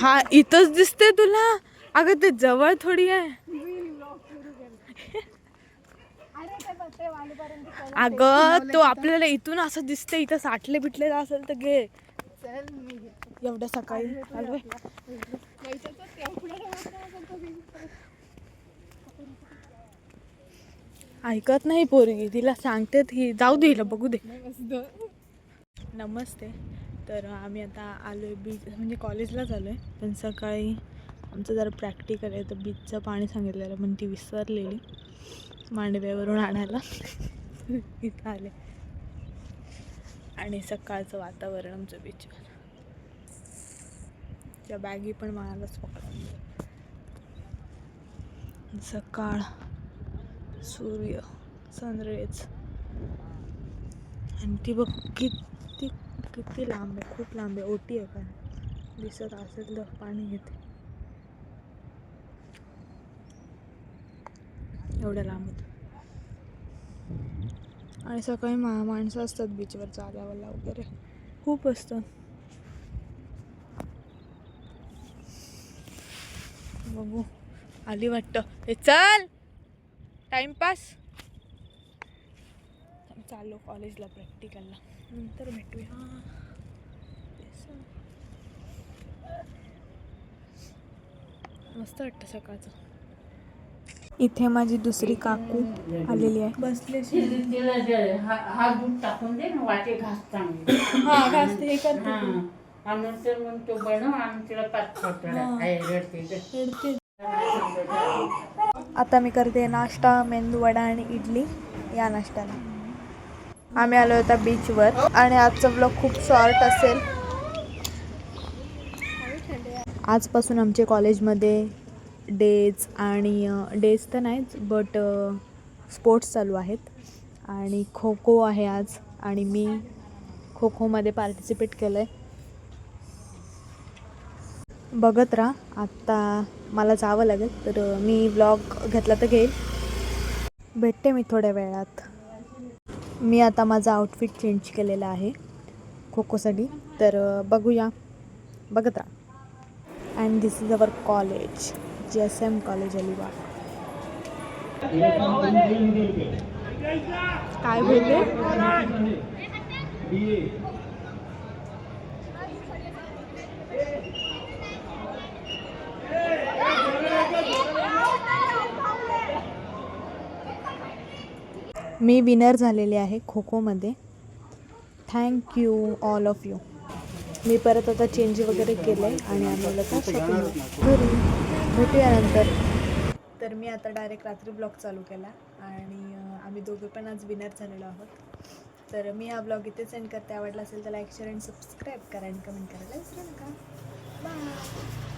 हा इथंच दिसते तुला? अगं ते जवळ थोडी आहे. अगं तो आपल्याला इथून असं दिसते, इथं साठले बिटले असेल तर घे. एवढ्या सकाळी आलोय. ऐकत नाही पोरगी, तिला सांगते ती जाऊ दे, हिला बघू दे. नमस्ते. तर आम्ही आता आलोय बीच, म्हणजे कॉलेजलाच आलोय. पण सकाळी आमचं जरा प्रॅक्टिकल आहे, तर बीचचं पाणी सांगितलेलं पण ती विसरलेली मांडव्यावरून आणायला. इथं आले आणि सकाळचं वातावरण आमचं बीचवर. त्या बॅगी पण मलाच पकडून. सकाळ, सूर्य, सनराईज आणि ती बघ किती किती लांब आहे, खूप लांब आहे. ओटी आहे का दिसत असेल तर पाणी घेते. एवढ्या लांब आणि सकाळी माणसं असतात बीचवर चालायला वगैरे खूप असतं. बघू आली वाटतं. हे चल टाइमपास. चाललो कॉलेजला प्रॅक्टिकलला, नंतर भेटूया. मस्त वाटतं सकाळचं. इथे माझी दुसरी काकू आलेली आहे. बसले हा दूध टाकून दे ना, वाटे घास चांगली. हा घासते हे करते. नंतर मग तो बनव आणि तिला पाच रडते. आता मी करते नाश्ता, मेंदू वडा आणि इडली. या नाश्त्याला आम्ही आलो होता बीचवर आणि आजचा ब्लॉग खूप शॉर्ट असेल. आजपासून आमच्या कॉलेजमध्ये डेज आणि डेज तर नाहीच बट स्पोर्ट्स चालू आहेत आणि खो खो आहे आज आणि मी खो खोमध्ये पार्टिसिपेट केलं आहे. बघत राहा. आत्ता मला जावं लागेल, तर मी ब्लॉग घेतला तर घेईल. भेटते मी थोड्या वेळात. मी आता माझा आउटफिट चेंज केलेला आहे खो खोसाठी, तर बघूया. बघत राहा. And this is our college, GSM college Alibag. काय बोलते? मी विनर झालेले आहे खो खोमध्ये. Thank you all of you. मी परत आता चेंज वगैरे केलं आहे आणि आम्हाला आता शॉपिंग घरी भेटूया नंतर. तर मी आता डायरेक्ट रात्री ब्लॉग चालू केला आणि आम्ही दोघे पण आज विनर झालेलो आहोत. तर मी हा ब्लॉग इथे सेंड करते. आवडला असेल तर लाईक, शेअर आणि सबस्क्राईब करा आणि कमेंट करायला विसरू नका. बाय.